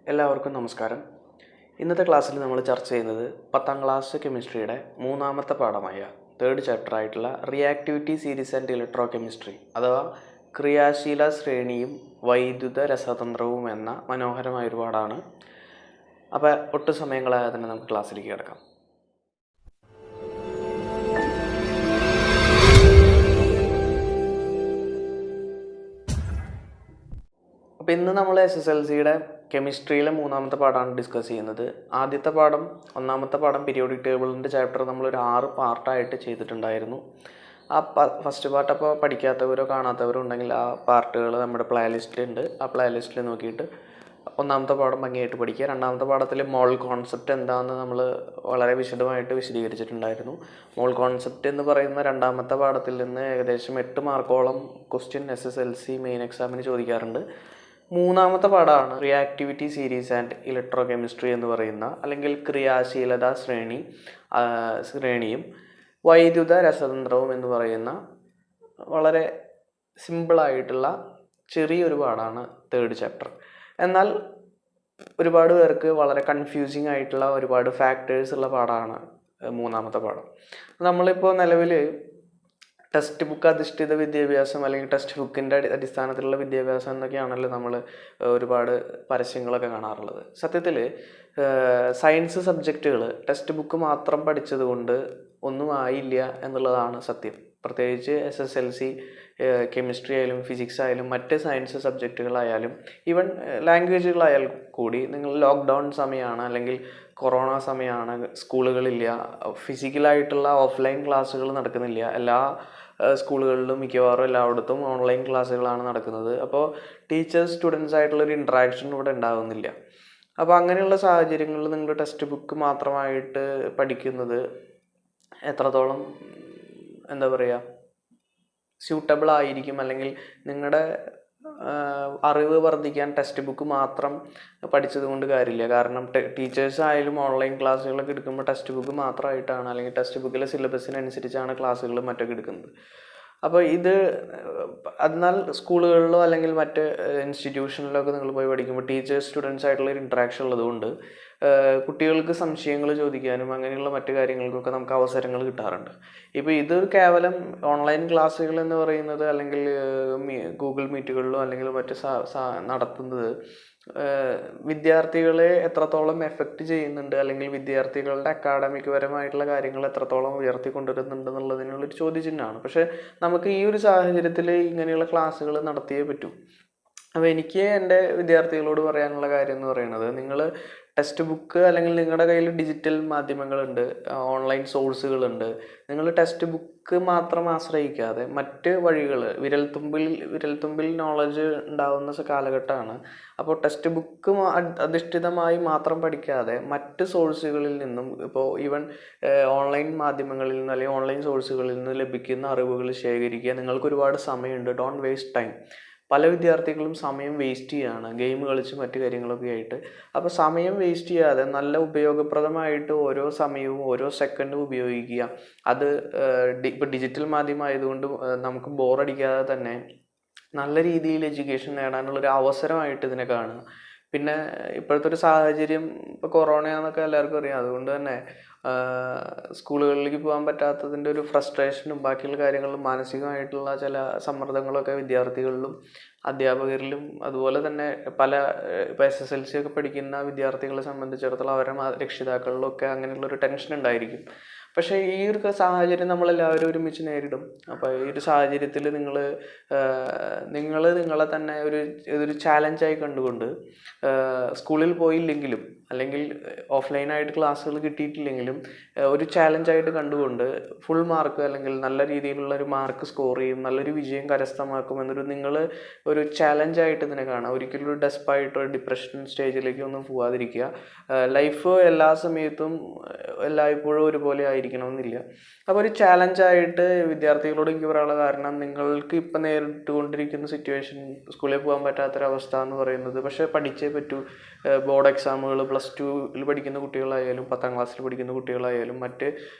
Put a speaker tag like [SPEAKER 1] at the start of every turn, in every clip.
[SPEAKER 1] എല്ലാവർക്കും നമസ്കാരം. ഇന്നത്തെ ക്ലാസ്സിൽ നമ്മൾ ചർച്ച ചെയ്യുന്നത് 10ാം ക്ലാസ് കെമിസ്ട്രിയുടെ മൂന്നാമത്തെ പാഠമായ തേർഡ് ചാപ്റ്റർ ആയിട്ടുള്ള റിയാക്ടിവിറ്റി സീരീസ് ആൻഡ് ഇലക്ട്രോകെമിസ്ട്രി അഥവാ ക്രിയാശീല ശ്രേണിയും വൈദ്യുത രസതന്ത്രവും എന്ന മനോഹരമായൊരു പാഠമാണ്. അപ്പോൾ ഒട്ടും സമയങ്ങളായ തന്നെ നമുക്ക് ക്ലാസ്സിലേക്ക് കിടക്കാം. അപ്പോൾ ഇന്ന് നമ്മൾ SSLCയുടെ കെമിസ്ട്രിയിലെ മൂന്നാമത്തെ പാഠമാണ് ഡിസ്കസ് ചെയ്യുന്നത്. ആദ്യത്തെ പാഠം, ഒന്നാമത്തെ പാഠം പീരിയോഡിക് ടേബിളിൻ്റെ ചാപ്റ്റർ നമ്മളൊരു 6 പാർട്ടായിട്ട് ചെയ്തിട്ടുണ്ടായിരുന്നു. ആ ഫസ്റ്റ് പാർട്ട് അപ്പോൾ പഠിക്കാത്തവരോ കാണാത്തവരോ ഉണ്ടെങ്കിൽ ആ പാർട്ടുകൾ നമ്മുടെ പ്ലേലിസ്റ്റിലുണ്ട്. ആ പ്ലേലിസ്റ്റിൽ നോക്കിയിട്ട് ഒന്നാമത്തെ പാഠം ഭംഗിയായിട്ട് പഠിക്കുക. രണ്ടാമത്തെ പാഠത്തിൽ മോൾ കോൺസെപ്റ്റ് എന്താണെന്ന് നമ്മൾ വളരെ വിശദമായിട്ട് വിശദീകരിച്ചിട്ടുണ്ടായിരുന്നു. മോൾ കോൺസെപ്റ്റ് എന്ന് പറയുന്ന രണ്ടാമത്തെ പാഠത്തിൽ നിന്ന് ഏകദേശം 8 മാർക്കോളം ക്വസ്റ്റ്യൻ SSLC മെയിൻ എക്സാമിന് ചോദിക്കാറുണ്ട്. മൂന്നാമത്തെ പാഠമാണ് റിയാക്ടിവിറ്റി സീരീസ് ആൻഡ് ഇലക്ട്രോകെമിസ്ട്രി എന്ന് പറയുന്ന, അല്ലെങ്കിൽ ക്രിയാശീലത ശ്രേണിയും വൈദ്യുത രസതന്ത്രവും എന്ന് പറയുന്ന വളരെ സിമ്പിളായിട്ടുള്ള ചെറിയൊരു പാഠമാണ് തേർഡ് ചാപ്റ്റർ. എന്നാൽ ഒരുപാട് പേർക്ക് വളരെ കൺഫ്യൂസിങ് ആയിട്ടുള്ള ഒരുപാട് ഫാക്ടേഴ്സ് ഉള്ള പാഠമാണ് മൂന്നാമത്തെ പാഠം. നമ്മളിപ്പോൾ നിലവിൽ ടെക്സ്റ്റ് ബുക്ക് അധിഷ്ഠിത വിദ്യാഭ്യാസം അല്ലെങ്കിൽ ടെക്സ്റ്റ് ബുക്കിൻ്റെ അടിസ്ഥാനത്തിലുള്ള വിദ്യാഭ്യാസം എന്നൊക്കെയാണല്ലോ നമ്മൾ ഒരുപാട് പരസ്യങ്ങളൊക്കെ കാണാറുള്ളത്. സത്യത്തിൽ സയൻസ് സബ്ജക്റ്റുകൾ ടെക്സ്റ്റ് ബുക്ക് മാത്രം പഠിച്ചത് കൊണ്ട് ഒന്നും ആയില്ല എന്നുള്ളതാണ് സത്യം. പ്രത്യേകിച്ച് SSLC കെമിസ്ട്രി ആയാലും ഫിസിക്സ് ആയാലും മറ്റ് സയൻസ് സബ്ജക്റ്റുകളായാലും ഈവൻ ലാംഗ്വേജുകളായാൽ കൂടി നിങ്ങൾ ലോക്ക്ഡൗൺ സമയമാണ് അല്ലെങ്കിൽ കൊറോണ സമയമാണ്, സ്കൂളുകളില്ല, ഫിസിക്കലായിട്ടുള്ള ഓഫ്ലൈൻ ക്ലാസ്സുകൾ നടക്കുന്നില്ല. എല്ലാ സ്കൂളുകളിലും മിക്കവാറും എല്ലായിടത്തും ഓൺലൈൻ ക്ലാസ്സുകളാണ് നടക്കുന്നത്. അപ്പോൾ ടീച്ചേഴ്സ് സ്റ്റുഡൻസ് ആയിട്ടുള്ളൊരു ഇൻട്രാക്ഷൻ ഇവിടെ ഉണ്ടാകുന്നില്ല. അപ്പോൾ അങ്ങനെയുള്ള സാഹചര്യങ്ങളിൽ നിങ്ങൾ ടെക്സ്റ്റ് ബുക്ക് മാത്രമായിട്ട് പഠിക്കുന്നത് എത്രത്തോളം എന്താ പറയുക സ്യൂട്ടബിൾ ആയിരിക്കും, അല്ലെങ്കിൽ നിങ്ങളുടെ അറിവ് വർദ്ധിക്കാൻ ടെക്സ്റ്റ് ബുക്ക് മാത്രം പഠിച്ചത് കൊണ്ട് കാര്യമില്ല. കാരണം ടീച്ചേഴ്സ് ആയാലും ഓൺലൈൻ ക്ലാസ്സുകളൊക്കെ എടുക്കുമ്പോൾ ടെക്സ്റ്റ് ബുക്ക് മാത്രമായിട്ടാണ്, അല്ലെങ്കിൽ ടെക്സ്റ്റ് ബുക്കിലെ സിലബസിനനുസരിച്ചാണ് ക്ലാസ്സുകൾ മറ്റൊക്കെ എടുക്കുന്നത്. അപ്പോൾ എന്നാൽ സ്കൂളുകളിലോ അല്ലെങ്കിൽ മറ്റ് ഇൻസ്റ്റിറ്റ്യൂഷനിലൊക്കെ നിങ്ങൾ പോയി പഠിക്കുമ്പോൾ ടീച്ചേഴ്സ് സ്റ്റുഡൻസ് ആയിട്ടുള്ള ഒരു ഇൻട്രാക്ഷൻ ഉള്ളതുകൊണ്ട് കുട്ടികൾക്ക് സംശയങ്ങൾ ചോദിക്കാനും അങ്ങനെയുള്ള മറ്റു കാര്യങ്ങൾക്കൊക്കെ നമുക്ക് അവസരങ്ങൾ കിട്ടാറുണ്ട്. ഇപ്പോൾ ഇത് കേവലം ഓൺലൈൻ ക്ലാസ്സുകൾ എന്ന് പറയുന്നത്, അല്ലെങ്കിൽ ഗൂഗിൾ മീറ്റുകളിലോ അല്ലെങ്കിൽ മറ്റ് നടത്തുന്നത് വിദ്യാർത്ഥികളെ എത്രത്തോളം എഫക്റ്റ് ചെയ്യുന്നുണ്ട്, അല്ലെങ്കിൽ വിദ്യാർത്ഥികളുടെ അക്കാഡമിക് പരമായിട്ടുള്ള കാര്യങ്ങൾ എത്രത്തോളം ഉയർത്തിക്കൊണ്ടുവരുന്നുണ്ട് എന്നുള്ളതിനുള്ളൊരു ചോദ്യചിഹ്നമാണ്. പക്ഷേ നമുക്ക് ഈ ഒരു സാഹചര്യത്തിൽ ഇങ്ങനെയുള്ള ക്ലാസ്സുകൾ നടത്തിയേ പറ്റൂ. അപ്പോൾ എനിക്ക് എൻ്റെ വിദ്യാർത്ഥികളോട് പറയാനുള്ള കാര്യം എന്ന് പറയുന്നത്, നിങ്ങൾ ടെക്സ്റ്റ് ബുക്ക് അല്ലെങ്കിൽ നിങ്ങളുടെ കയ്യിൽ ഡിജിറ്റൽ മാധ്യമങ്ങളുണ്ട്, ഓൺലൈൻ സോഴ്സുകളുണ്ട്. നിങ്ങൾ ടെക്സ്റ്റ് ബുക്ക് മാത്രം ആശ്രയിക്കാതെ മറ്റ് വഴികൾ, വിരൽത്തുമ്പിൽ നോളജ് ഉണ്ടാവുന്ന കാലഘട്ടമാണ്. അപ്പോൾ ടെക്സ്റ്റ് ബുക്ക് അധിഷ്ഠിതമായി മാത്രം പഠിക്കാതെ മറ്റ് സോഴ്സുകളിൽ നിന്നും, ഇപ്പോൾ ഈവൻ ഓൺലൈൻ മാധ്യമങ്ങളിൽ നിന്ന് അല്ലെങ്കിൽ ഓൺലൈൻ സോഴ്സുകളിൽ നിന്ന് ലഭിക്കുന്ന അറിവുകൾ ശേഖരിക്കുക. നിങ്ങൾക്ക് ഒരുപാട് സമയമുണ്ട്, ഡോണ്ട് വേസ്റ്റ് ടൈം. പല വിദ്യാർത്ഥികളും സമയം വേസ്റ്റ് ചെയ്യുകയാണ് ഗെയിം കളിച്ച് മറ്റു കാര്യങ്ങളൊക്കെ ആയിട്ട്. അപ്പോൾ സമയം വേസ്റ്റ് ചെയ്യാതെ നല്ല ഉപയോഗപ്രദമായിട്ട് ഓരോ സമയവും ഓരോ സെക്കൻഡും ഉപയോഗിക്കുക. അത് ഇപ്പോൾ ഡിജിറ്റൽ മാധ്യമമായതുകൊണ്ട് നമുക്ക് ബോറടിക്കാതെ തന്നെ നല്ല രീതിയിൽ എഡ്യൂക്കേഷൻ നേടാനുള്ളൊരു അവസരമായിട്ട് ഇതിനെ കാണുക. പിന്നെ ഇപ്പോഴത്തെ ഒരു സാഹചര്യം, ഇപ്പോൾ കൊറോണയാണെന്നൊക്കെ എല്ലാവർക്കും അറിയാം. അതുകൊണ്ട് തന്നെ സ്കൂളുകളിലേക്ക് പോകാൻ പറ്റാത്തതിൻ്റെ ഒരു ഫ്രസ്ട്രേഷനും ബാക്കിയുള്ള കാര്യങ്ങളിലും മാനസികമായിട്ടുള്ള ചില സമ്മർദ്ദങ്ങളൊക്കെ വിദ്യാർത്ഥികളിലും അധ്യാപകരിലും അതുപോലെ തന്നെ ഇപ്പോൾ SSLC ഒക്കെ പഠിക്കുന്ന വിദ്യാർത്ഥികളെ സംബന്ധിച്ചിടത്തോളം അവരുടെ രക്ഷിതാക്കളിലും ഒക്കെ അങ്ങനെയുള്ളൊരു ടെൻഷൻ ഉണ്ടായിരിക്കും. പക്ഷേ ഈ ഒരു സാഹചര്യം നമ്മളെല്ലാവരും ഒരുമിച്ച് നേരിടും. അപ്പോൾ ഈ ഒരു സാഹചര്യത്തിൽ നിങ്ങളെ തന്നെ ഇതൊരു ചാലഞ്ചായി കണ്ടുകൊണ്ട് സ്കൂളിൽ പോയില്ലെങ്കിലും അല്ലെങ്കിൽ ഓഫ്ലൈനായിട്ട് ക്ലാസ്സുകൾ കിട്ടിയിട്ടില്ലെങ്കിലും ഒരു ചാലഞ്ചായിട്ട് കണ്ടുകൊണ്ട് ഫുൾ മാർക്ക് അല്ലെങ്കിൽ നല്ല രീതിയിലുള്ള ഒരു മാർക്ക് സ്കോർ ചെയ്യും, നല്ലൊരു വിജയം കരസ്ഥമാക്കും എന്നൊരു നിങ്ങൾ ഒരു ചാലഞ്ചായിട്ട് ഇതിനെ കാണാം. ഒരിക്കലും ഒരു ഡെസ്പായിട്ടോ ഡിപ്രഷൻ സ്റ്റേജിലേക്ക് ഒന്നും പോകാതിരിക്കുക. ലൈഫ് എല്ലാ സമയത്തും എല്ലായ്പ്പോഴും ഒരുപോലെ ആയിരിക്കണമെന്നില്ല. അപ്പോൾ ഒരു ചാലഞ്ചായിട്ട് വിദ്യാർത്ഥികളോട് എനിക്ക് പറയാനുള്ള കാരണം, നിങ്ങൾക്ക് ഇപ്പം നേരിട്ടുകൊണ്ടിരിക്കുന്ന സിറ്റുവേഷൻ സ്കൂളിൽ പോകാൻ പറ്റാത്തൊരവസ്ഥ എന്ന് പറയുന്നത്, പക്ഷേ പഠിച്ചേ പറ്റൂ. ബോർഡ് എക്സാമുകൾ +2-ൽ പഠിക്കുന്ന കുട്ടികളായാലും 10ാം ക്ലാസ്സിൽ പഠിക്കുന്ന കുട്ടികളായാലും മറ്റ്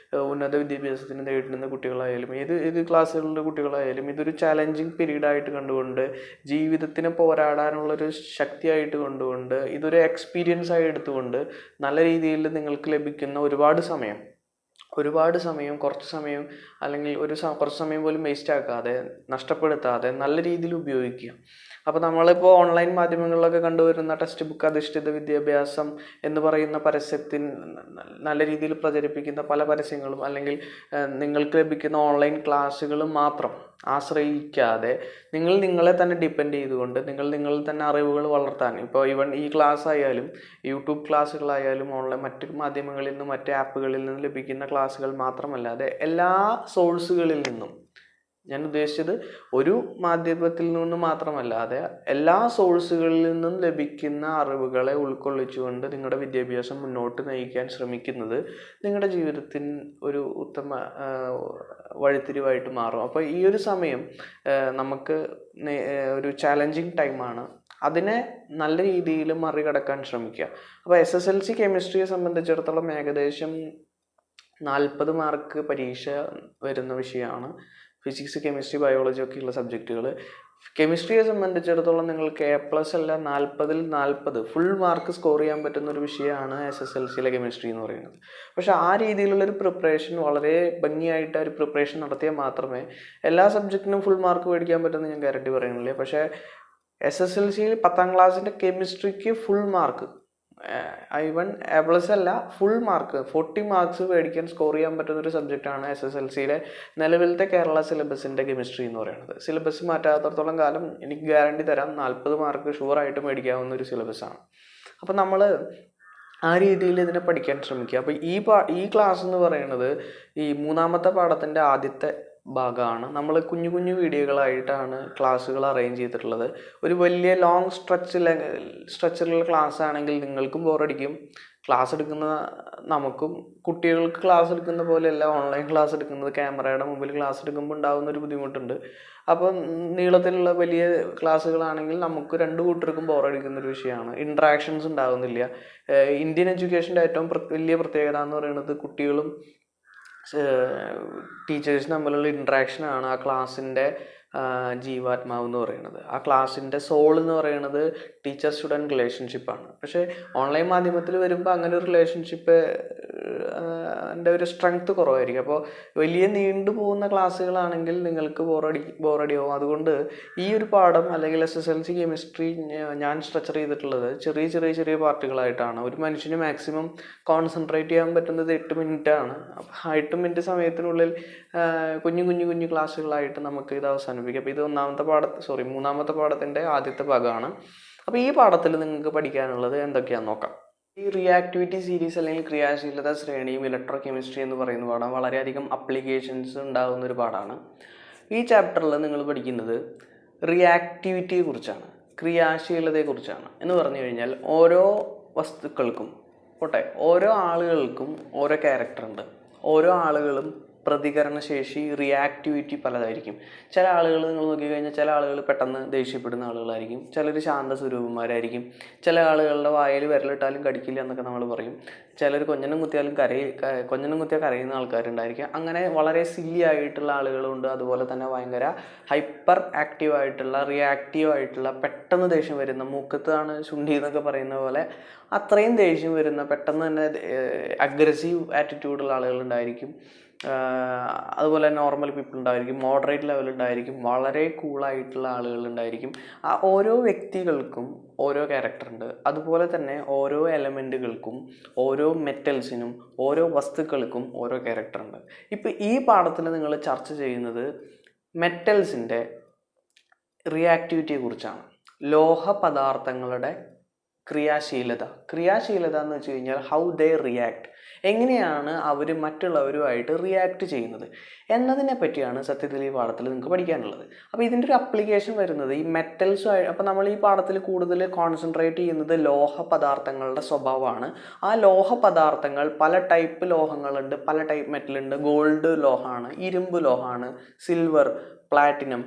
[SPEAKER 1] ഉന്നത വിദ്യാഭ്യാസത്തിന് നേരിടുന്ന കുട്ടികളായാലും ഏത് ക്ലാസ്സുകളിലെ കുട്ടികളായാലും ഇതൊരു ചാലഞ്ചിങ് പീരീഡായിട്ട് കണ്ടുകൊണ്ട്, ജീവിതത്തിന് പോരാടാനുള്ളൊരു ശക്തിയായിട്ട് കൊണ്ടുകൊണ്ട്, ഇതൊരു എക്സ്പീരിയൻസ് ആയി എടുത്തുകൊണ്ട് നല്ല രീതിയിൽ നിങ്ങൾക്ക് ലഭിക്കുന്ന ഒരുപാട് സമയം, കുറച്ച് സമയം അല്ലെങ്കിൽ കുറച്ച് സമയം പോലും വേസ്റ്റ് ആക്കാതെ, നഷ്ടപ്പെടുത്താതെ നല്ല രീതിയിൽ ഉപയോഗിക്കുക. അപ്പോൾ നമ്മളിപ്പോൾ ഓൺലൈൻ മാധ്യമങ്ങളിലൊക്കെ കണ്ടുവരുന്ന ടെക്സ്റ്റ് ബുക്ക് അധിഷ്ഠിത വിദ്യാഭ്യാസം എന്ന് പറയുന്ന പരസ്യത്തിൽ നല്ല രീതിയിൽ പ്രചരിപ്പിക്കുന്ന പല പരസ്യങ്ങളും അല്ലെങ്കിൽ നിങ്ങൾക്ക് ലഭിക്കുന്ന ഓൺലൈൻ ക്ലാസ്സുകളും മാത്രം ആശ്രയിക്കാതെ, നിങ്ങളെ തന്നെ ഡിപ്പെൻഡ് ചെയ്തുകൊണ്ട് നിങ്ങളിൽ തന്നെ അറിവുകൾ വളർത്താൻ, ഇപ്പോൾ ഈവൻ ഈ ക്ലാസ് ആയാലും യൂട്യൂബ് ക്ലാസ്സുകളായാലും ഓൺലൈൻ മറ്റ് മാധ്യമങ്ങളിൽ നിന്നും മറ്റ് ആപ്പുകളിൽ നിന്നും ലഭിക്കുന്ന ക്ലാസ്സുകൾ മാത്രമല്ലാതെ എല്ലാ സോഴ്സുകളിൽ നിന്നും, ഞാൻ ഉദ്ദേശിച്ചത് ഒരു മാധ്യമത്തിൽ നിന്ന് മാത്രമല്ലാതെ എല്ലാ സോഴ്സുകളിൽ നിന്നും ലഭിക്കുന്ന അറിവുകളെ ഉൾക്കൊള്ളിച്ചുകൊണ്ട് നിങ്ങളുടെ വിദ്യാഭ്യാസം മുന്നോട്ട് നയിക്കാൻ ശ്രമിക്കുന്നത് നിങ്ങളുടെ ജീവിതത്തിന് ഒരു ഉത്തമ വഴിത്തിരിവായിട്ട് മാറും. അപ്പോൾ ഈ ഒരു സമയം നമുക്ക് ഒരു ചാലഞ്ചിങ് ടൈമാണ്. അതിനെ നല്ല രീതിയിൽ മറികടക്കാൻ ശ്രമിക്കുക. അപ്പോൾ SSLC കെമിസ്ട്രിയെ സംബന്ധിച്ചിടത്തോളം ഏകദേശം 40 മാർക്ക് പരീക്ഷ വരുന്ന വിഷയമാണ്. ഫിസിക്സ്, കെമിസ്ട്രി, ബയോളജി ഒക്കെയുള്ള സബ്ജക്റ്റുകൾ. കെമിസ്ട്രിയെ സംബന്ധിച്ചിടത്തോളം നിങ്ങൾക്ക് A+ അല്ല 40-ൽ 40 ഫുൾ മാർക്ക് സ്കോർ ചെയ്യാൻ പറ്റുന്ന ഒരു വിഷയമാണ് SSLCയിലെ കെമിസ്ട്രി എന്ന് പറയുന്നത്. പക്ഷേ ആ രീതിയിലുള്ളൊരു പ്രിപ്പറേഷൻ, വളരെ ഭംഗിയായിട്ട് ഒരു പ്രിപ്പറേഷൻ നടത്തിയാൽ മാത്രമേ എല്ലാ സബ്ജക്റ്റിനും ഫുൾ മാർക്ക് മേടിക്കാൻ പറ്റുമെന്ന് ഞാൻ ഗ്യാരണ്ടി പറയുന്നില്ല. പക്ഷേ SSLCയിൽ 10ാം ക്ലാസ്സിൻ്റെ കെമിസ്ട്രിക്ക് ഫുൾ മാർക്ക്, ഈവൻ A+ അല്ല ഫുൾ മാർക്ക് 40 മാർക്സ് മേടിക്കാൻ സ്കോർ ചെയ്യാൻ പറ്റുന്ന ഒരു സബ്ജക്റ്റാണ് SSLCയിലെ നിലവിലത്തെ കേരള സിലബസിൻ്റെ കെമിസ്ട്രി എന്ന് പറയുന്നത്. സിലബസ് മാറ്റാത്തടത്തോളം കാലം എനിക്ക് ഗ്യാരണ്ടി തരാം 40 മാർക്ക് ഷുവറായിട്ട് മേടിക്കാവുന്ന ഒരു സിലബസാണ്. അപ്പോൾ നമ്മൾ ആ രീതിയിൽ ഇതിനെ പഠിക്കാൻ ശ്രമിക്കുക. അപ്പോൾ ഈ ക്ലാസ് എന്ന് പറയുന്നത് ഈ 3ാമത്തെ പാഠത്തിൻ്റെ ആദ്യത്തെ ഭാഗമാണ്. നമ്മൾ കുഞ്ഞു കുഞ്ഞു വീഡിയോകളായിട്ടാണ് ക്ലാസ്സുകൾ അറേഞ്ച് ചെയ്തിട്ടുള്ളത്. ഒരു വലിയ ലോങ് സ്ട്രക്ചറിലുള്ള ക്ലാസ് ആണെങ്കിൽ നിങ്ങൾക്കും ബോറടിക്കും, ക്ലാസ് എടുക്കുന്ന നമുക്കും. കുട്ടികൾക്ക് ക്ലാസ് എടുക്കുന്ന പോലെയല്ല ഓൺലൈൻ ക്ലാസ് എടുക്കുന്നത്. ക്യാമറയുടെ മുമ്പിൽ ക്ലാസ് എടുക്കുമ്പോൾ ഉണ്ടാകുന്ന ഒരു ബുദ്ധിമുട്ടുണ്ട്. അപ്പം നീളത്തിലുള്ള വലിയ ക്ലാസ്സുകളാണെങ്കിൽ നമുക്ക് രണ്ട് കൂട്ടർക്കും ബോറടിക്കുന്ന ഒരു വിഷയമാണ്. ഇൻട്രാക്ഷൻസ് ഉണ്ടാകുന്നില്ല. ഇന്ത്യൻ എഡ്യൂക്കേഷൻ്റെ ഏറ്റവും വലിയ പ്രത്യേകത എന്ന് പറയുന്നത് കുട്ടികളും ടീച്ചേഴ്സും തമ്മിലുള്ള ഇൻട്രാക്ഷനാണ് ആ ക്ലാസ്സിൻ്റെ ജീവാത്മാവ് എന്ന് പറയുന്നത്. ആ ക്ലാസ്സിൻ്റെ സോൾ എന്ന് പറയുന്നത് ടീച്ചർ സ്റ്റുഡൻറ്റ് റിലേഷൻഷിപ്പാണ്. പക്ഷേ ഓൺലൈൻ മാധ്യമത്തിൽ വരുമ്പോൾ അങ്ങനെ ഒരു റിലേഷൻഷിപ്പ് ഒരു സ്ട്രെങ്ത് കുറവായിരിക്കും. അപ്പോൾ വലിയ നീണ്ടു പോകുന്ന ക്ലാസ്സുകളാണെങ്കിൽ നിങ്ങൾക്ക് ബോറടിയാവും. അതുകൊണ്ട് ഈ ഒരു പാഠം അല്ലെങ്കിൽ SSLC കെമിസ്ട്രി ഞാൻ സ്ട്രക്ചർ ചെയ്തിട്ടുള്ളത് ചെറിയ പാർട്ടുകളായിട്ടാണ്. ഒരു മനുഷ്യന് മാക്സിമം കോൺസെൻട്രേറ്റ് ചെയ്യാൻ പറ്റുന്നത് 8 മിനിറ്റാണ്. അപ്പോൾ 8 മിനിറ്റ് സമയത്തിനുള്ളിൽ കുഞ്ഞു ക്ലാസ്സുകളായിട്ട് നമുക്ക് ഇത് അവസാനിപ്പിക്കാം. അപ്പോൾ ഇത് 3ാമത്തെ പാഠത്തിൻ്റെ ആദ്യത്തെ ഭാഗമാണ്. അപ്പോൾ ഈ പാഠത്തിൽ നിങ്ങൾക്ക് പഠിക്കാനുള്ളത് എന്തൊക്കെയാണെന്ന് നോക്കാം. ഈ റിയാക്ടിവിറ്റി സീരീസ് അല്ലെങ്കിൽ ക്രിയാശീലത ശ്രേണിയും ഇലക്ട്രോകെമിസ്ട്രി എന്ന് പറയുന്ന പാഠം വളരെയധികം അപ്ലിക്കേഷൻസ് ഉണ്ടാകുന്ന ഒരു പാഠമാണ്. ഈ ചാപ്റ്ററിൽ നിങ്ങൾ പഠിക്കുന്നത് റിയാക്ടിവിറ്റിയെക്കുറിച്ചാണ്, ക്രിയാശീലതയെക്കുറിച്ചാണ്. എന്ന് പറഞ്ഞു കഴിഞ്ഞാൽ ഓരോ വസ്തുക്കൾക്കും ഓരോ ആളുകൾക്കും ഓരോ ക്യാരക്ടറുണ്ട്. ഓരോ ആളുകളും പ്രതികരണശേഷി, റിയാക്ടിവിറ്റി പലതായിരിക്കും. ചില ആളുകൾ നിങ്ങൾ നോക്കിക്കഴിഞ്ഞാൽ ചില ആളുകൾ പെട്ടെന്ന് ദേഷ്യപ്പെടുന്ന ആളുകളായിരിക്കും, ചിലർ ശാന്ത സ്വരൂപന്മാരായിരിക്കും, ചില ആളുകളുടെ വായിൽ വിരലിട്ടാലും കടിക്കില്ല എന്നൊക്കെ നമ്മൾ പറയും, ചിലർ കൊഞ്ഞനം കുത്തിയാൽ കരയുന്ന ആൾക്കാരുണ്ടായിരിക്കും. അങ്ങനെ വളരെ സില്ലി ആയിട്ടുള്ള ആളുകളുണ്ട്. അതുപോലെ തന്നെ ഭയങ്കര ഹൈപ്പർ ആക്റ്റീവായിട്ടുള്ള, റിയാക്റ്റീവായിട്ടുള്ള, പെട്ടെന്ന് ദേഷ്യം വരുന്ന, മൂക്കത്താണ് ശുണ്ഠി എന്നൊക്കെ പറയുന്ന പോലെ അത്രയും ദേഷ്യം വരുന്ന, പെട്ടെന്ന് തന്നെ അഗ്രസീവ് ആറ്റിറ്റ്യൂഡുള്ള ആളുകളുണ്ടായിരിക്കും. അതുപോലെ നോർമൽ പീപ്പിൾ ഉണ്ടായിരിക്കും, മോഡറേറ്റ് ലെവലുണ്ടായിരിക്കും, വളരെ കൂളായിട്ടുള്ള ആളുകളുണ്ടായിരിക്കും. ആ ഓരോ വ്യക്തികൾക്കും ഓരോ ക്യാരക്ടറുണ്ട്. അതുപോലെ തന്നെ ഓരോ എലമെൻറ്റുകൾക്കും, ഓരോ മെറ്റൽസിനും, ഓരോ വസ്തുക്കൾക്കും ഓരോ ക്യാരക്ടറുണ്ട്. ഇപ്പോൾ ഈ പാഠത്തിൽ നിങ്ങൾ ചർച്ച ചെയ്യുന്നത് മെറ്റൽസിൻ്റെ റിയാക്ടിവിറ്റിയെ കുറിച്ചാണ്. ലോഹ പദാർത്ഥങ്ങളുടെ ക്രിയാശീലത. ക്രിയാശീലത എന്ന് വെച്ച് കഴിഞ്ഞാൽ ഹൗ ദേ റിയാക്ട്, എങ്ങനെയാണ് അവർ മറ്റുള്ളവരുമായിട്ട് റിയാക്ട് ചെയ്യുന്നത് എന്നതിനെ പറ്റിയാണ് സത്യത്തിൽ ഈ പാഠത്തിൽ നിങ്ങൾക്ക് പഠിക്കാനുള്ളത്. അപ്പോൾ ഇതിൻ്റെ ഒരു അപ്ലിക്കേഷൻ വരുന്നത് ഈ മെറ്റൽസുമായി. അപ്പോൾ നമ്മൾ ഈ പാഠത്തിൽ കൂടുതൽ കോൺസെൻട്രേറ്റ് ചെയ്യുന്നത് ലോഹ പദാർത്ഥങ്ങളുടെ സ്വഭാവമാണ്. ആ ലോഹ പദാർത്ഥങ്ങൾ പല ടൈപ്പ് ലോഹങ്ങളുണ്ട്, പല ടൈപ്പ് മെറ്റലുണ്ട്. ഗോൾഡ് ലോഹമാണ്, ഇരുമ്പ് ലോഹമാണ്, silver, platinum,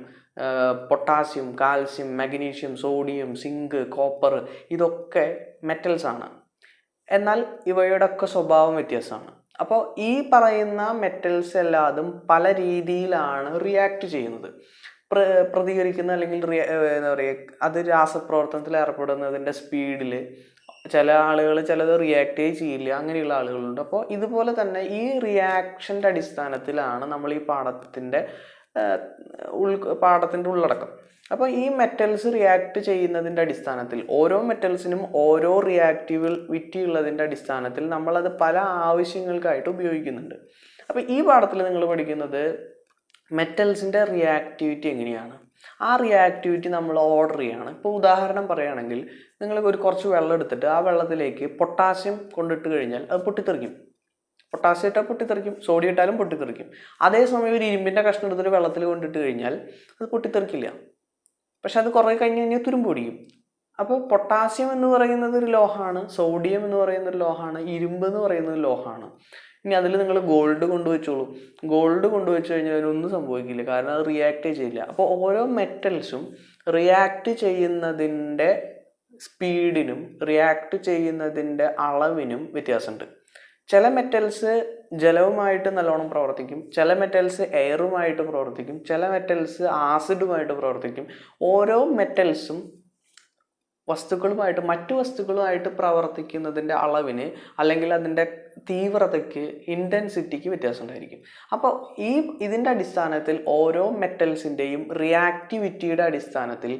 [SPEAKER 1] potassium, calcium, magnesium, sodium, zinc, copper, ഇതൊക്കെ മെറ്റൽസ് ആണ്. എന്നാൽ ഇവയുടെ ഒക്കെ സ്വഭാവം വ്യത്യാസമാണ്. അപ്പോൾ ഈ പറയുന്ന മെറ്റൽസ് എല്ലാതും പല രീതിയിലാണ് റിയാക്ട് ചെയ്യുന്നത്, പ്രതികരിക്കുന്ന, അല്ലെങ്കിൽ എന്താ പറയുക, അത് രാസപ്രവർത്തനത്തിൽ ഏർപ്പെടുന്നതിൻ്റെ സ്പീഡിൽ ചില ആളുകൾ ചിലത് റിയാക്റ്റേ ചെയ്യില്ല, അങ്ങനെയുള്ള ആളുകളുണ്ട്. അപ്പോൾ ഇതുപോലെ തന്നെ ഈ റിയാക്ഷൻ്റെ അടിസ്ഥാനത്തിലാണ് നമ്മൾ ഈ പാഠത്തിൻ്റെ ഉള്ളടക്കം. അപ്പോൾ ഈ മെറ്റൽസ് റിയാക്ട് ചെയ്യുന്നതിൻ്റെ അടിസ്ഥാനത്തിൽ, ഓരോ മെറ്റൽസിനും ഓരോ റിയാക്ടിവിറ്റി ഉള്ളതിൻ്റെ അടിസ്ഥാനത്തിൽ നമ്മളത് പല ആവശ്യങ്ങൾക്കായിട്ട് ഉപയോഗിക്കുന്നുണ്ട്. അപ്പോൾ ഈ പാഠത്തിൽ നിങ്ങൾ പഠിക്കുന്നത് മെറ്റൽസിൻ്റെ റിയാക്ടിവിറ്റി എങ്ങനെയാണ്, ആ റിയാക്ടിവിറ്റി നമ്മൾ ഓർഡർ ചെയ്യാണ്. ഇപ്പോൾ ഉദാഹരണം പറയുകയാണെങ്കിൽ, നിങ്ങൾ കുറച്ച് വെള്ളം എടുത്തിട്ട് ആ വെള്ളത്തിലേക്ക് പൊട്ടാസ്യം കൊണ്ടിട്ട് കഴിഞ്ഞാൽ അത് പൊട്ടിത്തെറിക്കും. പൊട്ടാസ്യം ഇട്ടാൽ പൊട്ടിത്തെറിക്കും, സോഡിയം ഇട്ടാലും പൊട്ടിത്തെറിക്കും. അതേസമയം ഒരു ഇരുമ്പിൻ്റെ കഷ്ണം എടുത്തിട്ട് വെള്ളത്തിൽ കൊണ്ടിട്ട് കഴിഞ്ഞാൽ അത് പൊട്ടിത്തെറിക്കില്ല, പക്ഷെ അത് കുറേ കഴിഞ്ഞ് കഴിഞ്ഞാൽ തുരുമ്പ് പിടിക്കും. അപ്പോൾ പൊട്ടാസ്യം എന്ന് പറയുന്നത് ഒരു ലോഹമാണ്, സോഡിയം എന്ന് പറയുന്ന ഒരു ലോഹമാണ്, ഇരുമ്പ് എന്ന് പറയുന്നത് ലോഹമാണ്. ഇനി അതിൽ നിങ്ങൾ ഗോൾഡ് കൊണ്ടുവച്ചോളൂ, ഗോൾഡ് കൊണ്ടുവച്ച് കഴിഞ്ഞാൽ അതിനൊന്നും സംഭവിക്കില്ല, കാരണം അത് റിയാക്റ്റേ ചെയ്യില്ല. അപ്പോൾ ഓരോ മെറ്റൽസും റിയാക്ട് ചെയ്യുന്നതിൻ്റെ സ്പീഡിനും റിയാക്ട് ചെയ്യുന്നതിൻ്റെ അളവിനും വ്യത്യാസമുണ്ട്. ചില മെറ്റൽസ് ജലവുമായിട്ട് നല്ലോണം പ്രവർത്തിക്കും, ചില മെറ്റൽസ് എയറുമായിട്ട് പ്രവർത്തിക്കും, ചില മെറ്റൽസ് ആസിഡുമായിട്ട് പ്രവർത്തിക്കും. ഓരോ മെറ്റൽസും മറ്റു വസ്തുക്കളുമായിട്ട് പ്രവർത്തിക്കുന്നതിൻ്റെ അളവിന്, അല്ലെങ്കിൽ അതിൻ്റെ തീവ്രതയ്ക്ക്, ഇൻറ്റൻസിറ്റിക്ക് വ്യത്യാസം ഉണ്ടായിരിക്കും. അപ്പോൾ ഇതിൻ്റെ അടിസ്ഥാനത്തിൽ ഓരോ മെറ്റൽസിൻ്റെയും റിയാക്ടിവിറ്റിയുടെ അടിസ്ഥാനത്തിൽ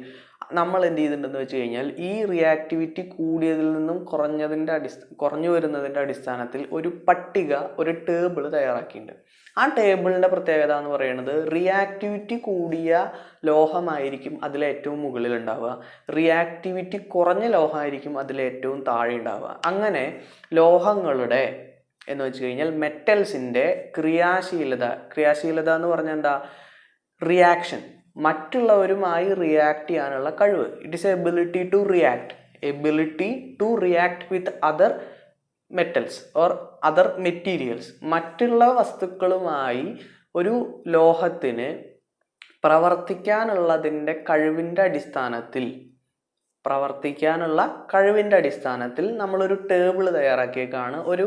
[SPEAKER 1] നമ്മൾ എന്ത് ചെയ്തിട്ടുണ്ടെന്ന് വെച്ച് കഴിഞ്ഞാൽ, ഈ റിയാക്ടിവിറ്റി കൂടിയതിൽ നിന്നും കുറഞ്ഞു വരുന്നതിൻ്റെ അടിസ്ഥാനത്തിൽ ഒരു പട്ടിക, ഒരു ടേബിൾ തയ്യാറാക്കിയിട്ടുണ്ട്. ആ ടേബിളിൻ്റെ പ്രത്യേകത എന്ന് പറയുന്നത്, റിയാക്ടിവിറ്റി കൂടിയ ലോഹമായിരിക്കും അതിലേറ്റവും മുകളിൽ ഉണ്ടാവുക, റിയാക്ടിവിറ്റി കുറഞ്ഞ ലോഹമായിരിക്കും അതിലേറ്റവും താഴെ ഉണ്ടാവുക. അങ്ങനെ ലോഹങ്ങളുടെ എന്ന് വെച്ച് കഴിഞ്ഞാൽ മെറ്റൽസിൻ്റെ ക്രിയാശീലത എന്ന് പറഞ്ഞാൽ എന്താ? റിയാക്ഷൻ, മറ്റുള്ളവരുമായി റിയാക്ട് ചെയ്യാനുള്ള കഴിവ്. It is ability to react with other metals or other materials. മറ്റുള്ള വസ്തുക്കളുമായി ഒരു ലോഹത്തിന് പ്രവർത്തിക്കാനുള്ള കഴിവിൻ്റെ അടിസ്ഥാനത്തിൽ നമ്മളൊരു ടേബിൾ തയ്യാറാക്കിയേക്കാണ്, ഒരു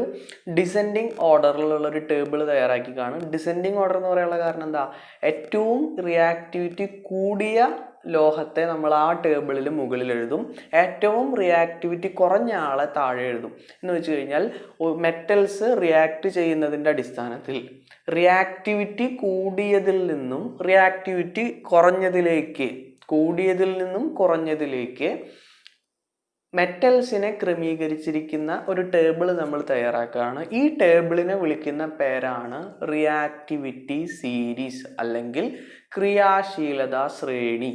[SPEAKER 1] ഡിസെൻഡിങ് ഓർഡറിലുള്ള ഒരു ടേബിൾ തയ്യാറാക്കിയേക്കാണ്. ഡിസെൻഡിങ് ഓർഡർ എന്ന് പറയാനുള്ള കാരണം എന്താ? ഏറ്റവും റിയാക്ടിവിറ്റി കൂടിയ ലോഹത്തെ നമ്മൾ ആ ടേബിളിൽ മുകളിൽ എഴുതും, ഏറ്റവും റിയാക്ടിവിറ്റി കുറഞ്ഞ ആളെ താഴെ എഴുതും. എന്ന് വെച്ച് കഴിഞ്ഞാൽ മെറ്റൽസ് റിയാക്ട് ചെയ്യുന്നതിൻ്റെ അടിസ്ഥാനത്തിൽ റിയാക്ടിവിറ്റി കൂടിയതിൽ നിന്നും കുറഞ്ഞതിലേക്ക് മെറ്റൽസിനെ ക്രമീകരിച്ചിരിക്കുന്ന ഒരു ടേബിൾ നമ്മൾ തയ്യാറാക്കുകയാണ്. ഈ ടേബിളിനെ വിളിക്കുന്ന പേരാണ് റിയാക്ടിവിറ്റി സീരീസ് അല്ലെങ്കിൽ ക്രിയാശീലതാ ശ്രേണി.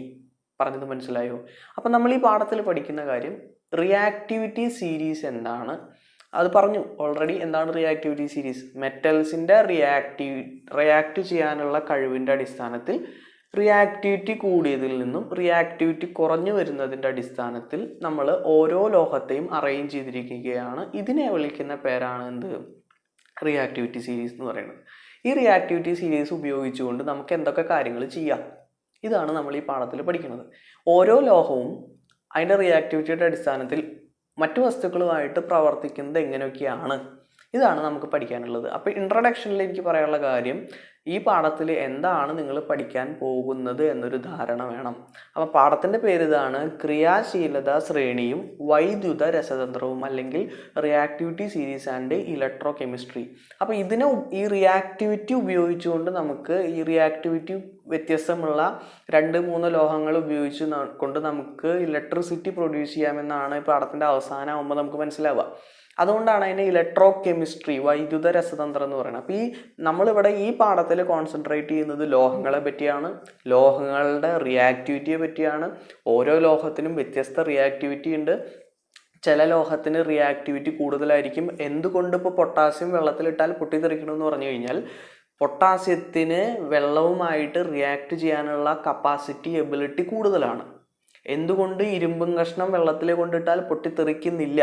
[SPEAKER 1] പറഞ്ഞത് മനസ്സിലായോ? അപ്പം നമ്മൾ ഈ പാഠത്തിൽ പഠിക്കുന്ന കാര്യം റിയാക്ടിവിറ്റി സീരീസ് എന്താണ്, അത് പറഞ്ഞു ഓൾറെഡി. എന്താണ് റിയാക്ടിവിറ്റി സീരീസ്? മെറ്റൽസിൻ്റെ റിയാക്ട് ചെയ്യാനുള്ള കഴിവിൻ്റെ അടിസ്ഥാനത്തിൽ റിയാക്ടിവിറ്റി കൂടിയതിൽ നിന്നും റിയാക്ടിവിറ്റി കുറഞ്ഞു വരുന്നതിൻ്റെ അടിസ്ഥാനത്തിൽ നമ്മൾ ഓരോ ലോഹത്തെയും അറേഞ്ച് ചെയ്തിരിക്കുകയാണ്. ഇതിനെ വിളിക്കുന്ന പേരാണ് എന്ത്? റിയാക്ടിവിറ്റി സീരീസ് എന്ന് പറയുന്നത്. ഈ റിയാക്ടിവിറ്റി സീരീസ് ഉപയോഗിച്ചുകൊണ്ട് നമുക്ക് എന്തൊക്കെ കാര്യങ്ങൾ ചെയ്യാം, ഇതാണ് നമ്മൾ ഈ പാഠത്തിൽ പഠിക്കുന്നത്. ഓരോ ലോഹവും അതിൻ്റെ റിയാക്ടിവിറ്റിയുടെ അടിസ്ഥാനത്തിൽ മറ്റു വസ്തുക്കളുമായിട്ട് പ്രവർത്തിക്കുന്നത് എങ്ങനെയൊക്കെയാണ്, ഇതാണ് നമുക്ക് പഠിക്കാനുള്ളത്. അപ്പോൾ ഇൻട്രൊഡക്ഷനിൽ എനിക്ക് പറയാനുള്ള കാര്യം, ഈ പാഠത്തിൽ എന്താണ് നിങ്ങൾ പഠിക്കാൻ പോകുന്നത് എന്നൊരു ധാരണ വേണം. അപ്പോൾ പാഠത്തിൻ്റെ പേര് ഇതാണ്, ക്രിയാശീലതാ ശ്രേണിയും വൈദ്യുത രസതന്ത്രവും, അല്ലെങ്കിൽ reactivity series and electro chemistry. അപ്പോൾ ഈ റിയാക്ടിവിറ്റി ഉപയോഗിച്ചുകൊണ്ട് നമുക്ക് ഈ റിയാക്ടിവിറ്റി വ്യത്യസ്തമുള്ള 2-3 ലോഹങ്ങൾ കൊണ്ട് നമുക്ക് ഇലക്ട്രിസിറ്റി പ്രൊഡ്യൂസ് ചെയ്യാമെന്നാണ് ഈ പാഠത്തിൻ്റെ അവസാനമാകുമ്പോൾ നമുക്ക് മനസ്സിലാവുക. അതുകൊണ്ടാണ് അതിനെ ഇലക്ട്രോ കെമിസ്ട്രി, വൈദ്യുത രസതന്ത്രം എന്ന് പറയുന്നത്. അപ്പോൾ നമ്മളിവിടെ ഈ പാഠത്തിൽ കോൺസെൻട്രേറ്റ് ചെയ്യുന്നത് ലോഹങ്ങളെ പറ്റിയാണ്, ലോഹങ്ങളുടെ റിയാക്ടിവിറ്റിയെ പറ്റിയാണ്. ഓരോ ലോഹത്തിനും വ്യത്യസ്ത റിയാക്ടിവിറ്റി ഉണ്ട്. ചില ലോഹത്തിന് റിയാക്ടിവിറ്റി കൂടുതലായിരിക്കും. എന്തുകൊണ്ട് ഇപ്പോൾ പൊട്ടാസ്യം വെള്ളത്തിലിട്ടാൽ പൊട്ടിത്തെറിക്കണമെന്ന് പറഞ്ഞു കഴിഞ്ഞാൽ പൊട്ടാസ്യത്തിന് വെള്ളവുമായിട്ട് റിയാക്ട് ചെയ്യാനുള്ള കപ്പാസിറ്റി എബിലിറ്റി കൂടുതലാണ്. എന്തുകൊണ്ട് ഇരുമ്പും കഷ്ണം വെള്ളത്തിൽ കൊണ്ടിട്ടാൽ പൊട്ടിത്തെറിക്കുന്നില്ല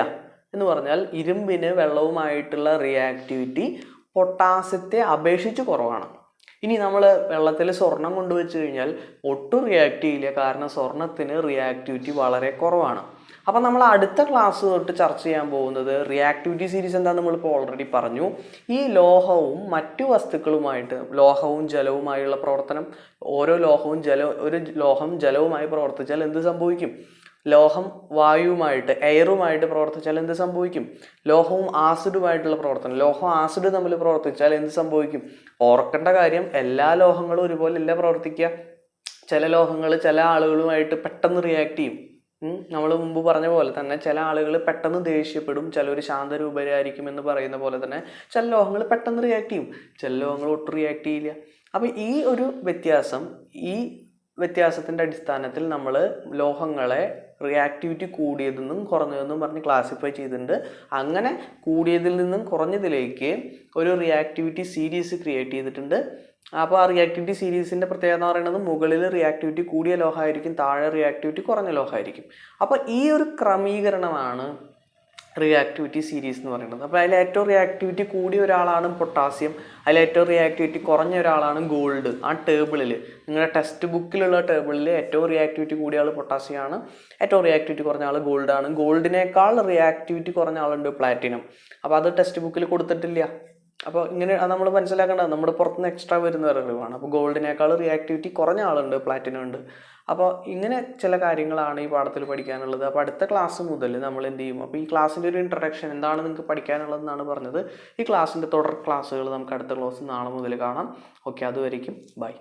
[SPEAKER 1] എന്ന് പറഞ്ഞാൽ ഇരുമ്പിന് വെള്ളവുമായിട്ടുള്ള റിയാക്ടിവിറ്റി പൊട്ടാസ്യത്തെ അപേക്ഷിച്ച് കുറവാണ്. ഇനി നമ്മൾ വെള്ളത്തിൽ സ്വർണം കൊണ്ടുവച്ച് കഴിഞ്ഞാൽ ഒട്ടും റിയാക്ട് ചെയ്യില്ല, കാരണം സ്വർണത്തിന് റിയാക്ടിവിറ്റി വളരെ കുറവാണ്. അപ്പം നമ്മൾ അടുത്ത ക്ലാസ് തൊട്ട് ചർച്ച ചെയ്യാൻ പോകുന്നത് റിയാക്ടിവിറ്റി സീരീസ് എന്താണെന്ന് നമ്മളിപ്പോൾ ഓൾറെഡി പറഞ്ഞു. ഈ ലോഹവും മറ്റു വസ്തുക്കളുമായിട്ട്, ലോഹവും ജലവുമായുള്ള പ്രവർത്തനം, ഓരോ ലോഹവും ഒരു ലോഹം ജലവുമായി പ്രവർത്തിച്ചാൽ എന്ത് സംഭവിക്കും? ലോഹം വായുവുമായിട്ട് എയറുമായിട്ട് പ്രവർത്തിച്ചാൽ എന്ത് സംഭവിക്കും? ലോഹവും ആസിഡുമായിട്ടുള്ള പ്രവർത്തനം, ലോഹം ആസിഡ് തമ്മിൽ പ്രവർത്തിച്ചാൽ എന്ത് സംഭവിക്കും? ഓർക്കേണ്ട കാര്യം, എല്ലാ ലോഹങ്ങളും ഒരുപോലെ അല്ല പ്രവർത്തിക്കുക. ചില ലോഹങ്ങൾ ചില ആളുകളുമായിട്ട് പെട്ടെന്ന് റിയാക്ട് ചെയ്യും. നമ്മൾ മുമ്പ് പറഞ്ഞ പോലെ തന്നെ ചില ആളുകൾ പെട്ടെന്ന് ദേഷ്യപ്പെടും, ചിലർ ശാന്തരൂപരായിരിക്കും എന്ന് പറയുന്ന പോലെ തന്നെ ചില ലോഹങ്ങൾ പെട്ടെന്ന് റിയാക്ട് ചെയ്യും, ചില ലോഹങ്ങൾ ഒട്ടും റിയാക്ട് ചെയ്യില്ല. അപ്പം ഈ ഒരു വ്യത്യാസത്തിൻ്റെ അടിസ്ഥാനത്തിൽ നമ്മൾ ലോഹങ്ങളെ റിയാക്ടിവിറ്റി കൂടിയതെന്നും കുറഞ്ഞതെന്നും പറഞ്ഞ് ക്ലാസിഫൈ ചെയ്തിട്ടുണ്ട്. അങ്ങനെ കൂടിയതിൽ നിന്നും കുറഞ്ഞതിലേക്ക് ഒരു റിയാക്ടിവിറ്റി സീരീസ് ക്രിയേറ്റ് ചെയ്തിട്ടുണ്ട്. അപ്പോൾ ആ റിയാക്ടിവിറ്റി സീരീസിൻ്റെ പ്രത്യേകത എന്ന് പറയുന്നത് മുകളിൽ റിയാക്ടിവിറ്റി കൂടിയ ലോഹമായിരിക്കും, താഴെ റിയാക്ടിവിറ്റി കുറഞ്ഞ ലോഹമായിരിക്കും. അപ്പോൾ ഈ ഒരു ക്രമീകരണമാണ് റിയാക്ടിവിറ്റി സീരീസ് എന്ന് പറയുന്നത്. അപ്പോൾ അതിൽ ഏറ്റവും റിയാക്ടിവിറ്റി കൂടിയ ഒരാളാണ് പൊട്ടാസ്യം, അതിൽ ഏറ്റവും റിയാക്ടിവിറ്റി കുറഞ്ഞ ഒരാളാണ് ഗോൾഡ്. ആ ടേബിളിൽ, നിങ്ങളുടെ ടെക്സ്റ്റ് ബുക്കിലുള്ള ടേബിളിൽ ഏറ്റവും റിയാക്ടിവിറ്റി കൂടിയ ആൾ പൊട്ടാസ്യമാണ്, ഏറ്റവും റിയാക്ടിവിറ്റി കുറഞ്ഞ ആൾ ഗോൾഡാണ്. ഗോൾഡിനേക്കാൾ റിയാക്ടിവിറ്റി കുറഞ്ഞ ആളുണ്ട് പ്ലാറ്റിനം. അപ്പോൾ അത് ടെക്സ്റ്റ് ബുക്കിൽ കൊടുത്തിട്ടില്ല. അപ്പോൾ ഇങ്ങനെ അത് നമ്മൾ മനസ്സിലാക്കേണ്ടത് നമ്മുടെ പുറത്തുനിന്ന് എക്സ്ട്രാ വരുന്ന അറിവാണ്. അപ്പോൾ ഗോൾഡിനേക്കാൾ റിയാക്ടിവിറ്റി കുറഞ്ഞ ആളുണ്ട്, പ്ലാറ്റിനം ഉണ്ട്. അപ്പോൾ ഇങ്ങനെ ചില കാര്യങ്ങളാണ് ഈ പാഠത്തിൽ പഠിക്കാനുള്ളത്. അപ്പോൾ അടുത്ത ക്ലാസ് മുതൽ നമ്മൾ എന്ത് ചെയ്യും? അപ്പോൾ ഈ ക്ലാസ്സിൻ്റെ ഒരു ഇൻട്രഡക്ഷൻ എന്താണ് നിങ്ങൾക്ക് പഠിക്കാനുള്ളതെന്നാണ് പറഞ്ഞത്. ഈ ക്ലാസ്സിൻ്റെ തുടർ ക്ലാസ്സുകൾ നമുക്ക് അടുത്ത ക്ലാസ് നാളെ മുതൽ കാണാം. ഓക്കെ, അതുവരേക്കും ബൈ.